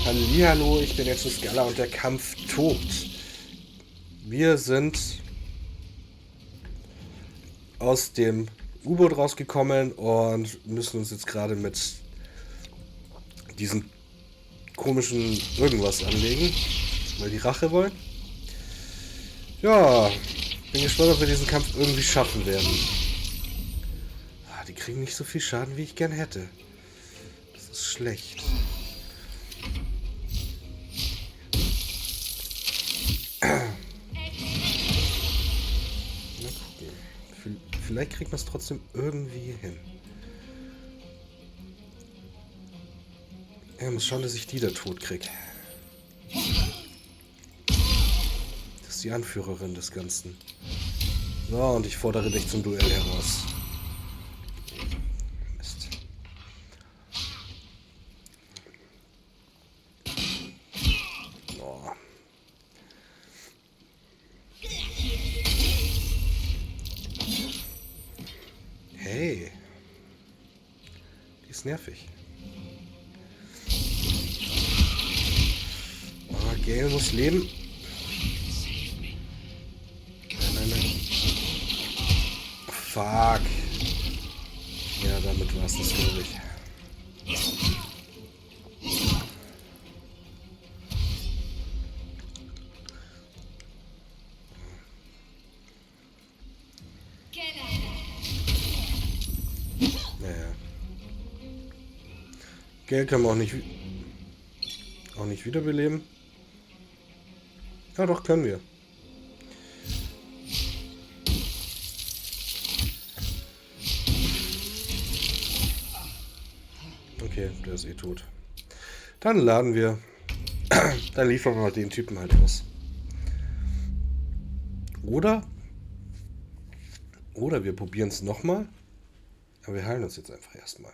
Hallihallo, ich bin jetzt ein Scaller und der Kampf tobt. Wir sind aus dem U-Boot rausgekommen und müssen uns jetzt gerade mit diesen komischen irgendwas anlegen, weil die Rache wollen. Ja, bin gespannt, ob wir diesen Kampf irgendwie schaffen werden. Die kriegen nicht so viel Schaden, wie ich gern hätte. Das ist schlecht. Mal gucken. Vielleicht kriegt man es trotzdem irgendwie hin. Ja, muss schauen, dass ich die da tot kriege. Das ist die Anführerin des Ganzen. So, und ich fordere dich zum Duell heraus. Mist. Oh. Hey. Die ist nervig. Oh, Gale muss leben. Fuck. Ja, damit war es das, glaube ich. Naja. Geld kann man auch nicht wiederbeleben. Ja, doch, können wir. Okay, der ist eh tot. Dann laden wir. Dann liefern wir mal den Typen halt aus. Oder wir probieren es nochmal. Aber wir heilen uns jetzt einfach erstmal.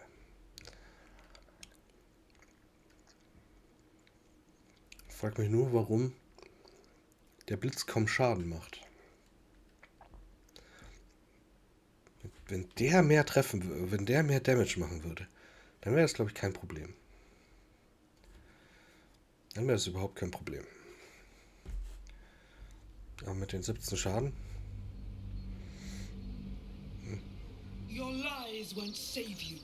Ich frage mich nur, warum der Blitz kaum Schaden macht. Wenn der mehr treffen würde, wenn der mehr Damage machen würde, dann wäre das, glaube ich, kein Problem. Dann wäre das überhaupt kein Problem. Aber mit den 17 Schaden. Your lies won't save you.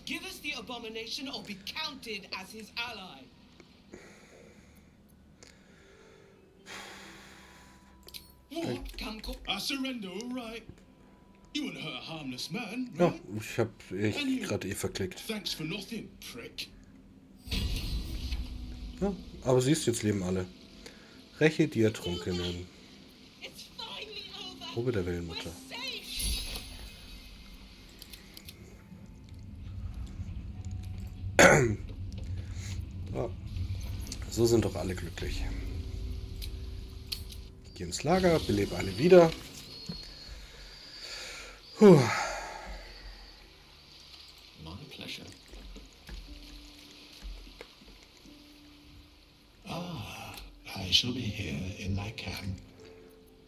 Give us the abomination or be counted as his ally. What? I surrender, all right. You wouldn't hurt a harmless man, right? Ja, ich habe gerade verklickt. Thanks for nothing, prick. Ja, aber siehst du, jetzt leben alle. Räche die Ertrunkenen. Probe der Wellenmutter. Oh. So sind doch alle glücklich. Ich gehe ins Lager, belebe alle wieder. Puh. My pleasure. I shall be here in thy camp,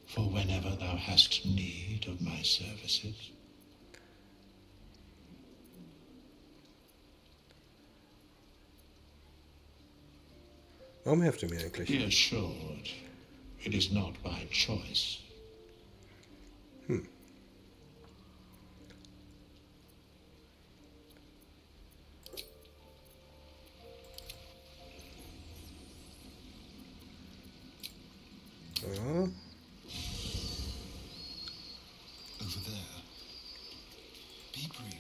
for whenever thou hast need of my services. Warum hilft ihr mir eigentlich? Be assured, it is not by choice. Ja.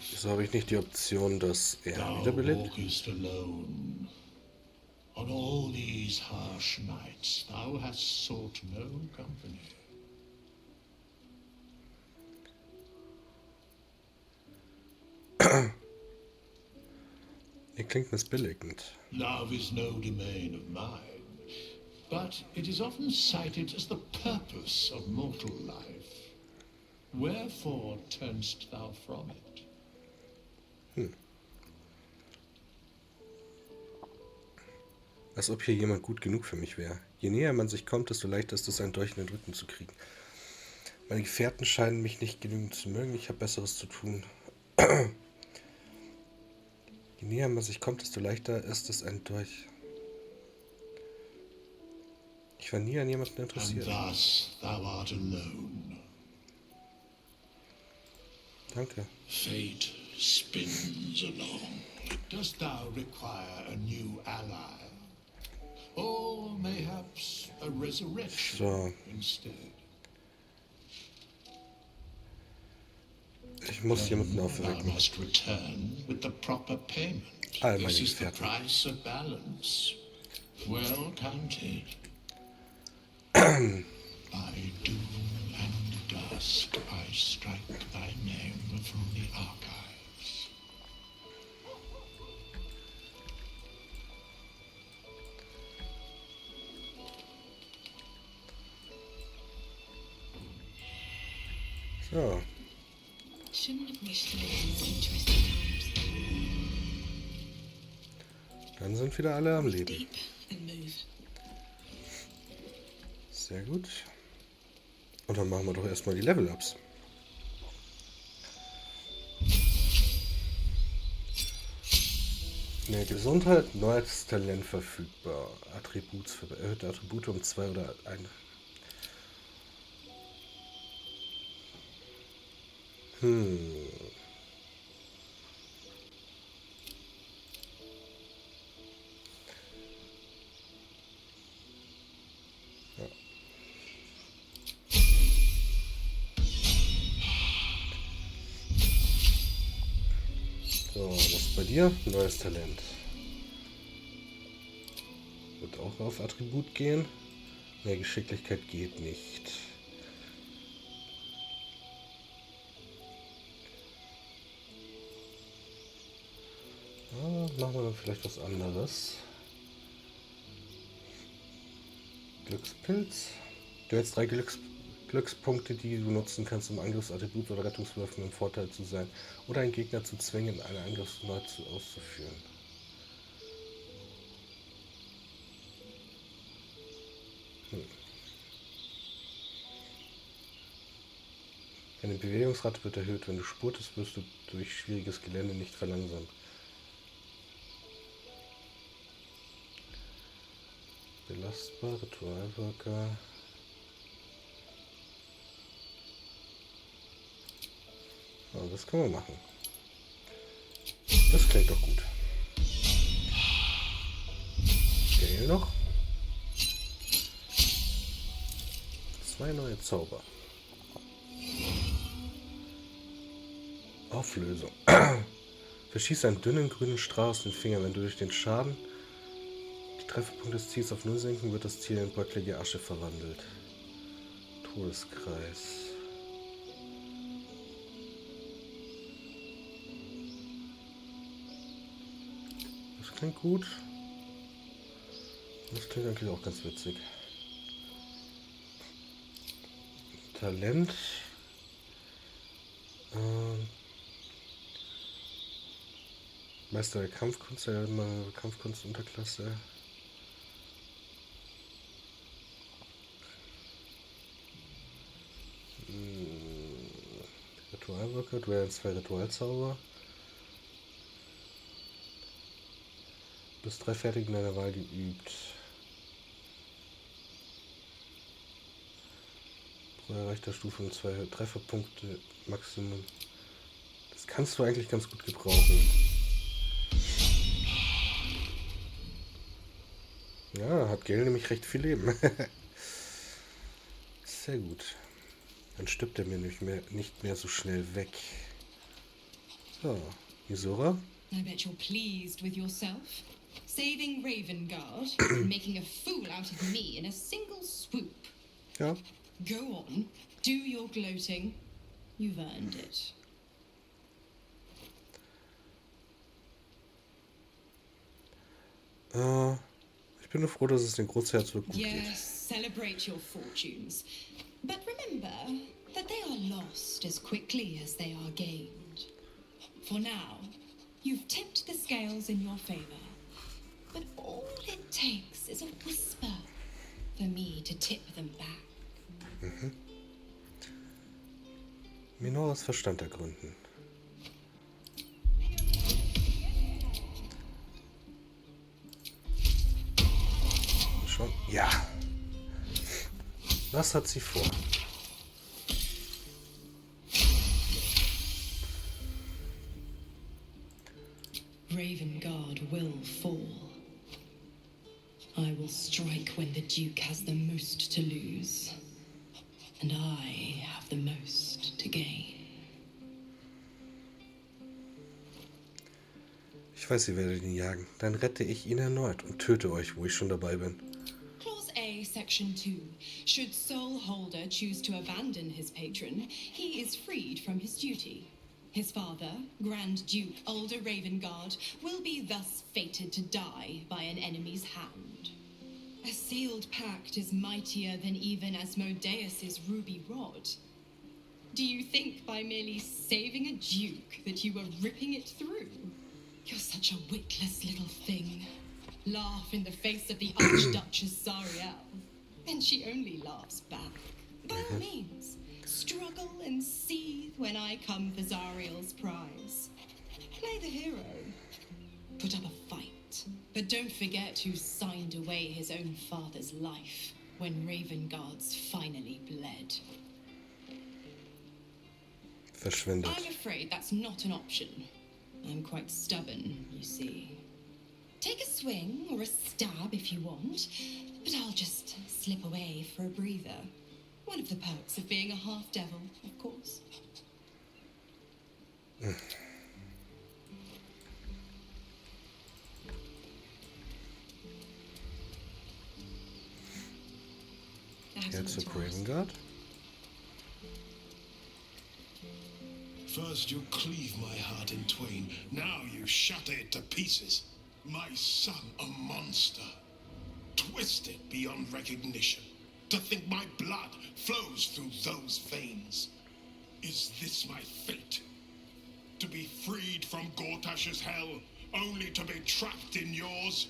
Wieso habe ich nicht die Option, dass er wiederbelebt? On all these harsh nights, thou hast sought no company. Ihr klingt missbilligend. Love is no domain of mine, but it is often cited as the purpose of mortal life. Wherefore turnst thou from it? Als ob hier jemand gut genug für mich wäre. Je näher man sich kommt, desto leichter ist es, einen Dolch in den Rücken zu kriegen. Meine Gefährten scheinen mich nicht genügend zu mögen, ich habe Besseres zu tun. Je näher man sich kommt, desto leichter ist es, einen Dolch... Ich war nie an jemanden and interessiert. thus thou art alone. Danke. Fate spins along. Dost thou require a new ally? Or mayhaps a resurrection So. instead? Ich muss jemanden Thou aufwecken. must return with the proper payment. All meine This is the Gefährten. price of balance. Well counted. By doom and dust I strike thy name from the archives. So. Shouldn't have wished to live in more interesting times. Dann sind wieder alle am Leben. Deep and move. Sehr gut. Und dann machen wir doch erstmal die Level-Ups. Mehr Gesundheit, neues Talent verfügbar. Erhöhte Attribute um 2 oder 1. Ja. So, was ist bei dir? Neues Talent. Wird auch auf Attribut gehen. Mehr Geschicklichkeit geht nicht. Machen wir dann vielleicht was anderes. Glückspilz. Du hättest 3 Glückspunkte, die du nutzen kannst, um Angriffsattribut oder Rettungswürfen im Vorteil zu sein. Oder einen Gegner zu zwingen, einen Angriff neu auszuführen. Deine Bewegungsrate wird erhöht. Wenn du spurtest, wirst du durch schwieriges Gelände nicht verlangsamt. Belastbar, Ritualwirker. Oh, das können wir machen. Das klingt doch gut. Gale noch. 2 neue Zauber. Auflösung. Verschieß einen dünnen grünen Strahl aus den Fingern. Wenn du durch den Schaden die Trefferpunkte des Ziels auf 0 senken, wird das Ziel in bröcklige Asche verwandelt. Todeskreis. Das klingt gut. Das klingt eigentlich auch ganz witzig. Talent. Meister der Kampfkunst, ja, immer Kampfkunstunterklasse. Ritualwirker, du hast 2 Ritualzauber. Bis 3 fertig in deiner Wahl geübt. Pro erreichter Stufe um 2 Trefferpunkte Maximum. Das kannst du eigentlich ganz gut gebrauchen. Ja, hat Gale nämlich recht viel Leben. Sehr gut. Dann stirbt er mir nicht mehr so schnell weg. So, Isora. I bet you're pleased with yourself. Saving Ravengard and making a fool out of me in a single swoop. Ja. Go on, do your gloating. You've earned it. Ich bin nur froh, dass es den Großherzog gut geht. Yes, celebrate your fortunes. But remember that they are lost as quickly as they are gained. For now, you've tipped the scales in your favor. But all it takes is a whisper for me to tip them back. Minoras Verstand ergründen. Schon? Ja. Was hat sie vor? Ravengard will fall. I will strike when the Duke has the most to lose. And I have the most to gain. Ich weiß, ihr werdet ihn jagen. Dann rette ich ihn erneut und töte euch, wo ich schon dabei bin. Clause A, Section 2. Should Soul Holder choose to abandon his patron, he is freed from his duty. His father, Grand Duke Ulder Ravengard, will be thus fated to die by an enemy's hand. A sealed pact is mightier than even Asmodeus's ruby rod. Do you think by merely saving a duke that you were ripping it through? You're such a witless little thing. Laugh in the face of the Archduchess Zariel, and she only laughs back. By all means, struggle and seethe when I come for Zariel's prize. Play the hero. Put up a fight. But don't forget who signed away his own father's life when Ravengard's finally bled. Verschwindet. I'm afraid that's not an option. I'm quite stubborn, you see. Take a swing or a stab if you want, but I'll just slip away for a breather. One of the perks of being a half-devil, of course. Herzog Ravengard? First you cleave my heart in twain, now you shatter it to pieces. My son, a monster, twisted beyond recognition. To think my blood flows through those veins. Is this my fate? To be freed from Gortash's hell, only to be trapped in yours?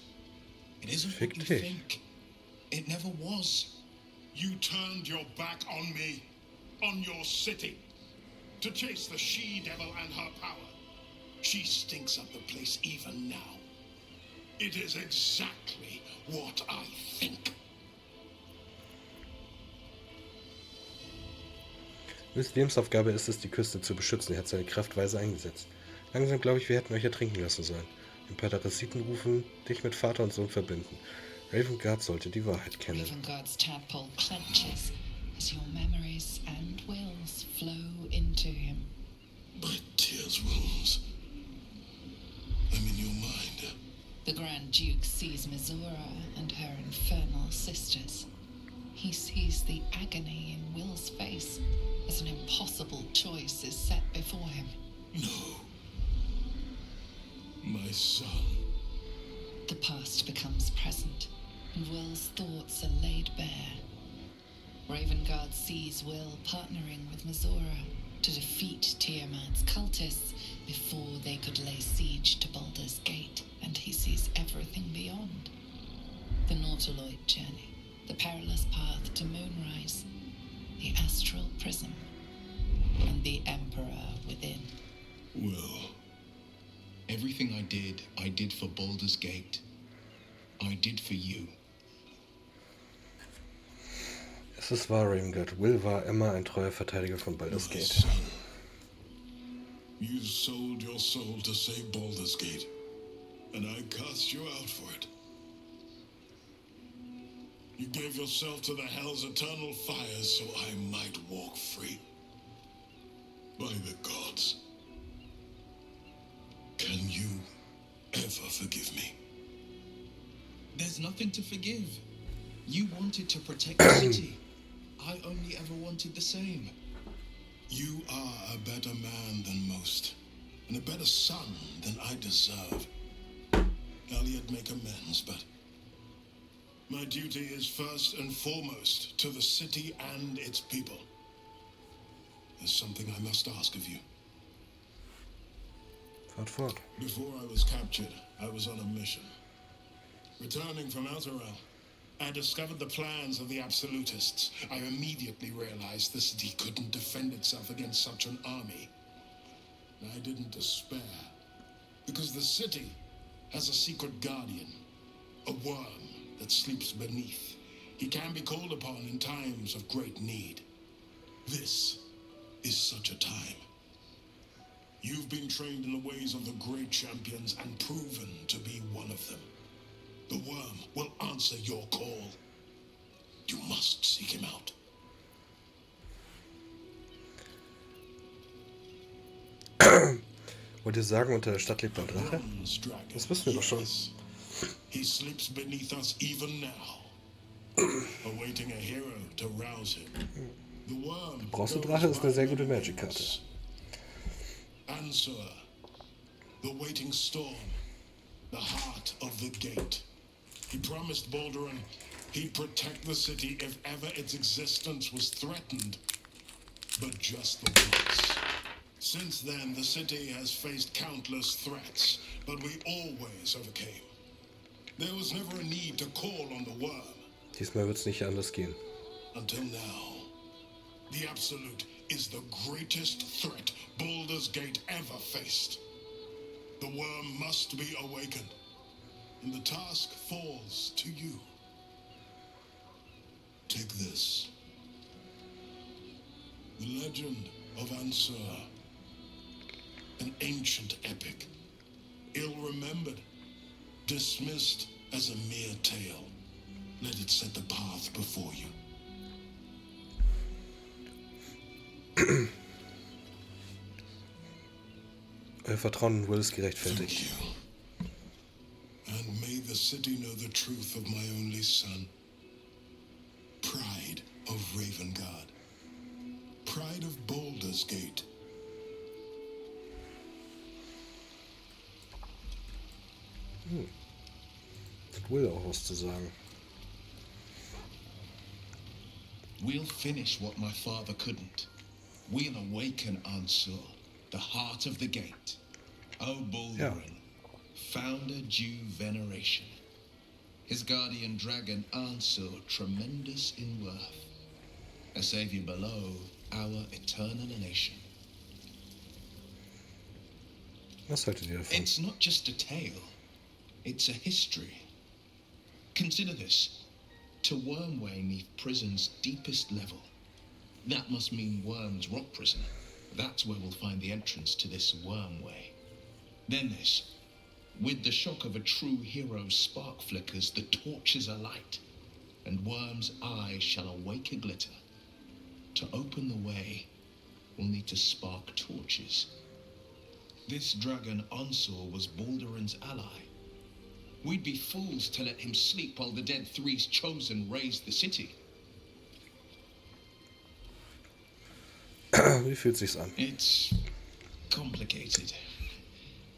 It isn't Fick what you dich. think. It never was. You turned your back on me, on your city, to chase the she-devil and her power. She stinks up the place even now. It is exactly what I think. Wills Lebensaufgabe ist es, die Küste zu beschützen. Er hat seine Kraft weise eingesetzt. Langsam glaube ich, wir hätten euch ertrinken lassen sollen. Ein paar Parasiten rufen dich mit Vater und Sohn verbinden. Ravengard sollte die Wahrheit kennen. Ravengard's tadpole clenches as your memories and wills flow into him. My tears rose. I'm in your mind. The Grand Duke sees Mizora and her infernal sisters. He sees the agony in Will's face as an impossible choice is set before him. No. My son. The past becomes present, and Will's thoughts are laid bare. Ravengard sees Wyll partnering with Mizora to defeat Tiamat's cultists before they could lay siege to Baldur's Gate, and he sees everything beyond. The Nautiloid journey, the perilous path to Moonrise, the astral prism, and the Emperor within. Well, Everything I did for Baldur's Gate. I did for you. Es ist wahr, Ravengard. Wyll war immer ein treuer Verteidiger von Baldur's my Gate. son. You sold your soul to save Baldur's Gate, and I cast you out for it. You gave yourself to the Hell's eternal fires so I might walk free. By the gods. Can you ever forgive me? There's nothing to forgive. You wanted to protect the city. I only ever wanted the same. You are a better man than most, and a better son than I deserve. I'll yet make amends, but my duty is first and foremost to the city and its people. There's something I must ask of you. Fahrt fort. Before I was captured, I was on a mission. Returning from Elturel, I discovered the plans of the Absolutists. I immediately realized the city couldn't defend itself against such an army. I didn't despair, because the city has a secret guardian, a worm that sleeps beneath. He can be called upon in times of great need. This is such a time. You've been trained in the ways of the great champions and proven to be one of them. The worm will answer your call. You must seek him out. Wollt ihr sagen, unter der Stadt lebt ein Drache? Das wissen wir doch schon. He sleeps beneath us even now, awaiting a hero to rouse him. The worm. Bronzedrache ist eine sehr gute Magic-Karte. Answer. The waiting storm. The heart of the gate. He promised Baldur he'd protect the city if ever its existence was threatened. But just the once. Since then, the city has faced countless threats, but we always overcame. There was never a need to call on the worm. Diesmal wird's nicht anders gehen. Until now. The Absolute is the greatest threat Baldur's Gate ever faced. The worm must be awakened, and the task falls to you. Take this. The legend of Ansur. An ancient epic. Ill-remembered. Dismissed as a mere tale. Let it set the path before you. Euer Vertrauen in Wyll ist gerechtfertigt. Thank you. And may the city know the truth of my only son. Pride of Ravengard. Pride of Baldur's Gate. Hat Wyll auch was zu sagen. We'll finish what my father couldn't. We'll awaken Ansur, the heart of the gate. O Baldurin, founder due veneration. His guardian dragon Ansur, tremendous in worth. A savior below our eternal nation. Was haltet ihr davon? It's not just a tale. It's a history. Consider this. To Wormway 'neath prison's deepest level. That must mean Worm's rock prison. That's where we'll find the entrance to this Wormway. Then this. With the shock of a true hero's spark flickers, the torches are light, and Worm's eyes shall awake a glitter. To open the way, we'll need to spark torches. This dragon Ansur was Baldurin's ally. We'd be fools to let him sleep while the Dead Three's chosen raised the city. Wie fühlt sich's an? It's complicated.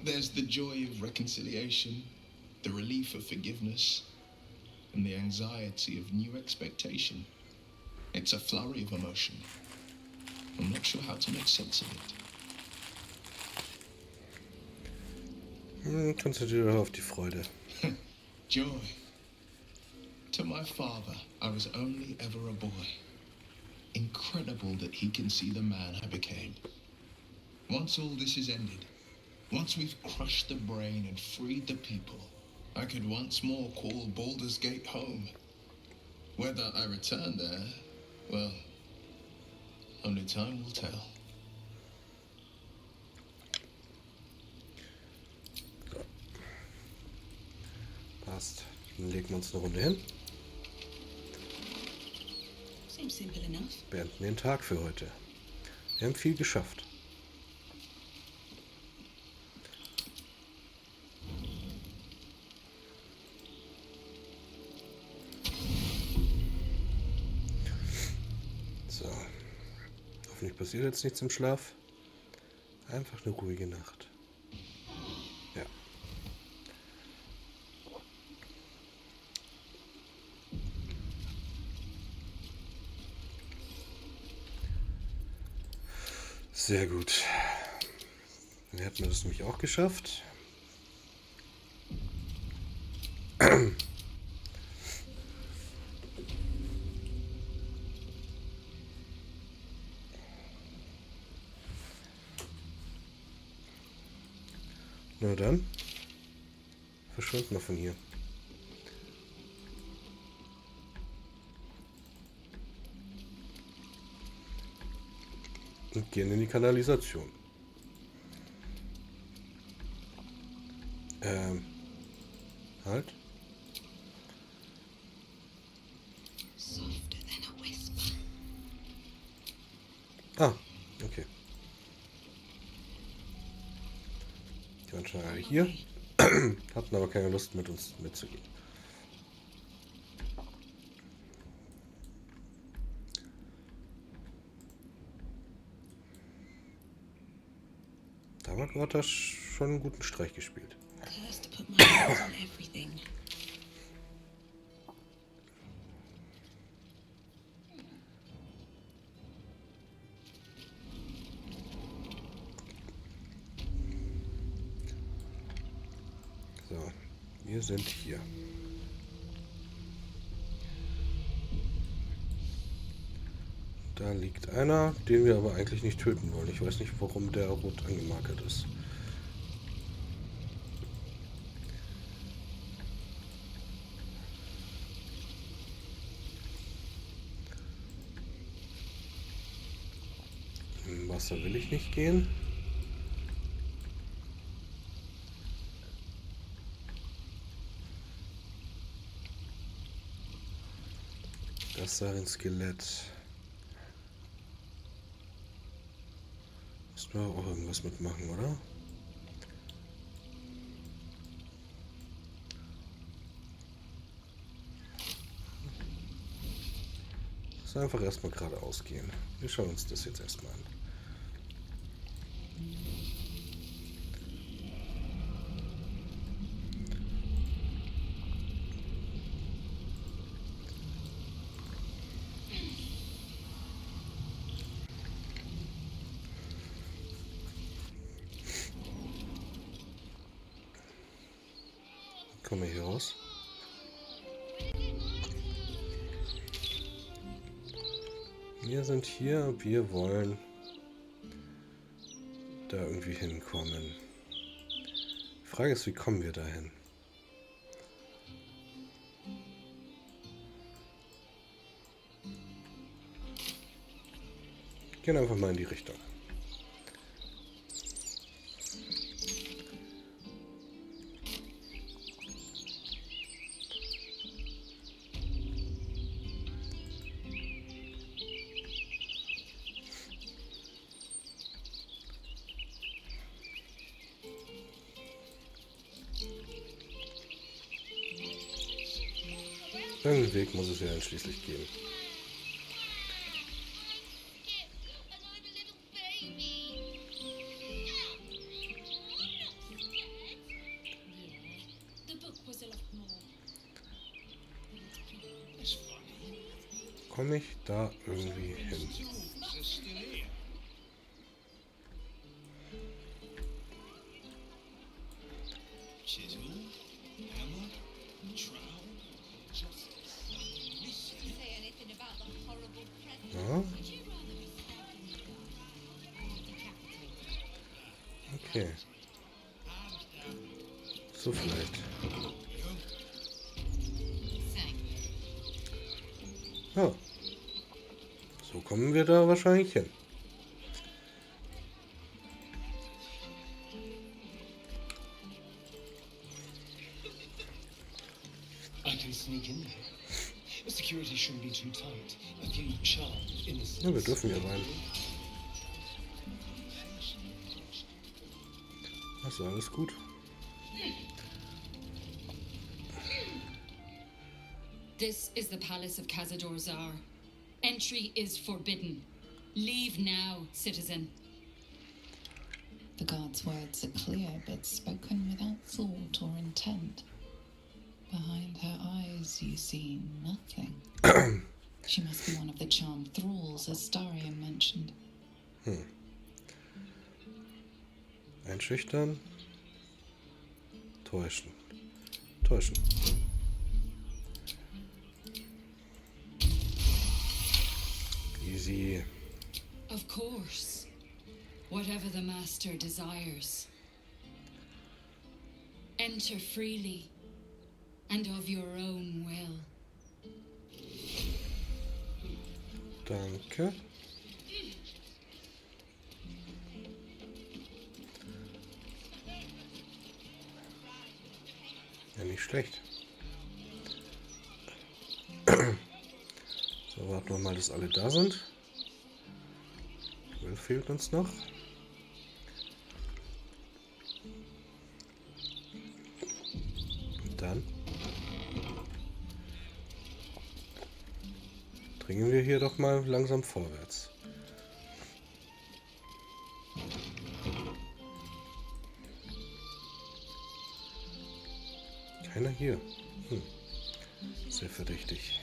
There's the joy of reconciliation, the relief of forgiveness, and the anxiety of new expectation. It's a flurry of emotion. I'm not sure how to make sense of it. Konzentriere dich auf die Freude. Joy. To my father, I was only ever a boy. Incredible that he can see the man I became. Once all this is ended, once we've crushed the brain and freed the people, I could once more call Baldur's Gate home. Whether I return there, well, only time will tell. Passt. Dann legen wir uns eine Runde hin. Seems simple enough. Beenden den Tag für heute. Wir haben viel geschafft. So. Hoffentlich passiert jetzt nichts im Schlaf. Einfach eine ruhige Nacht. Ja. Sehr gut. Dann hätten wir das nämlich auch geschafft. Na dann, verschwunden wir von hier. Und gehen in die Kanalisation. Halt. Softer than a whisper. Ah, okay. Die waren schon alle hier. Hatten aber keine Lust, mit uns mitzugehen. Da hat Vater schon einen guten Streich gespielt. Cursed to put my hands on everything. So, wir sind hier. Da liegt einer, den wir aber eigentlich nicht töten wollen. Ich weiß nicht, warum der rot angemarkert ist. Im Wasser will ich nicht gehen. Das sah ein Skelett. Müssen wir auch irgendwas mitmachen, oder? Lass einfach erstmal geradeaus gehen. Wir schauen uns das jetzt erstmal an. Kommen wir hier raus? Wir sind hier, wir wollen da irgendwie hinkommen. Die Frage ist, wie kommen wir dahin? Gehen einfach mal in die Richtung. Irgendeinen Weg muss es ja dann schließlich geben. Komme ich da irgendwie hin? Ja. Okay. So vielleicht. Ja. So kommen wir da wahrscheinlich hin. I can sneak in there. The security shouldn't be too tight. A few charmed innocents. Ja, wir dürfen ja rein. Achso, alles gut. This is the palace of Cazador Zar. Entry is forbidden. Leave now, citizen. The guard's words are clear, but spoken without thought or intent. Behind her eyes you see nothing. She must be one of the charmed thralls, as Darian mentioned. Einschüchtern. Täuschen. Täuschen. Easy. Of course. Whatever the master desires. Enter freely and of your own will. Danke. schlecht. So, warten wir mal, dass alle da sind. Wyll fehlt uns noch. Und dann dringen wir hier doch mal langsam vorwärts. Keiner hier. Sehr verdächtig.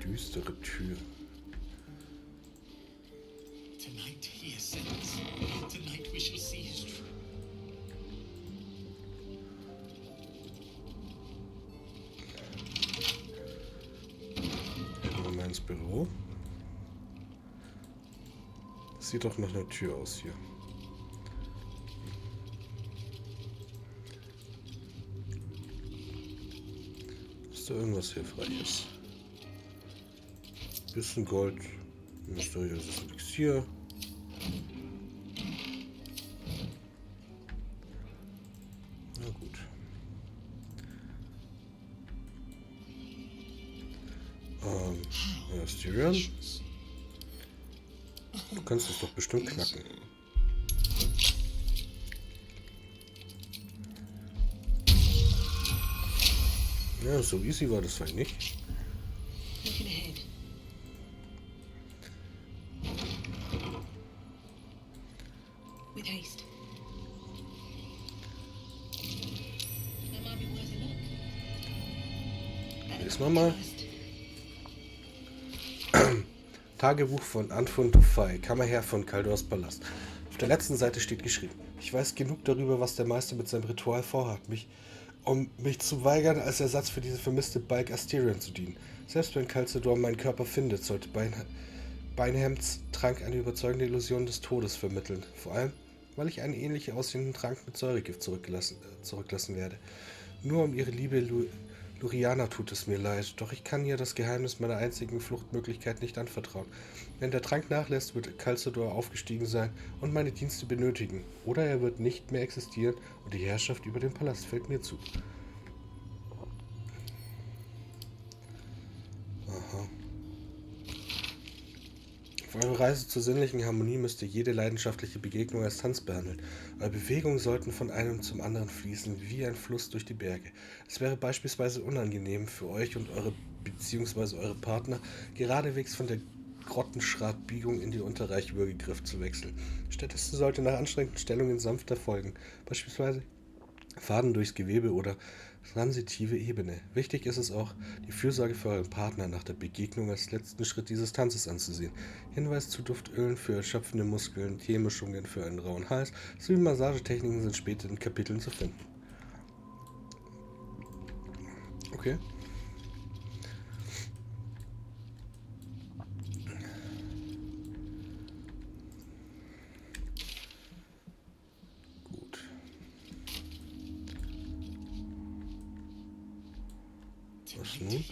Düstere Tür. Tonight he ascends. Tonight we shall see his truth. Gehen wir mal ins Büro. Das sieht doch nach einer Tür aus hier. Ist da irgendwas Hilfreiches? Bisschen Gold, mysteriöses Elixier. Na gut. Ja, Styrian. Du kannst es doch bestimmt knacken. Ja, so easy war das halt nicht. Looking ahead. With haste. That might be worth a look. Lesen wir mal. Tagebuch von Anfon Dufay, Kammerherr von Kaldors Palast. Auf der letzten Seite steht geschrieben: Ich weiß genug darüber, was der Meister mit seinem Ritual vorhat, um mich zu weigern, als Ersatz für diese vermisste Balk Astarion zu dienen. Selbst wenn Calcedor meinen Körper findet, sollte Beinhems Trank eine überzeugende Illusion des Todes vermitteln. Vor allem, weil ich einen ähnlich aussehenden Trank mit Säuregift zurücklassen werde. Nur um ihre liebe Luriana tut es mir leid, doch ich kann ihr das Geheimnis meiner einzigen Fluchtmöglichkeit nicht anvertrauen. Wenn der Trank nachlässt, wird Calcedor aufgestiegen sein und meine Dienste benötigen. Oder er wird nicht mehr existieren und die Herrschaft über den Palast fällt mir zu. Aha. Auf eurer Reise zur sinnlichen Harmonie müsst ihr jede leidenschaftliche Begegnung als Tanz behandeln. Eure Bewegungen sollten von einem zum anderen fließen, wie ein Fluss durch die Berge. Es wäre beispielsweise unangenehm für euch und eure Partner, geradewegs von der Grottenschratbiegung in die Unterreichwürgegrift zu wechseln. Stattdessen sollte nach anstrengenden Stellungen sanfter folgen, beispielsweise Faden durchs Gewebe oder transitive Ebene. Wichtig ist es auch, die Fürsorge für euren Partner nach der Begegnung als letzten Schritt dieses Tanzes anzusehen. Hinweis zu Duftölen für erschöpfende Muskeln, Teemischungen für einen rauen Hals sowie Massagetechniken sind später in Kapiteln zu finden. Okay. Was nun?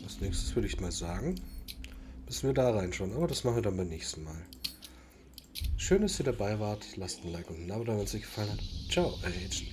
Als nächstes würde ich mal sagen, müssen wir da reinschauen, aber das machen wir dann beim nächsten Mal. Schön, dass ihr dabei wart. Lasst ein Like und ein Abo da, wenn es euch gefallen hat. Ciao, Agent.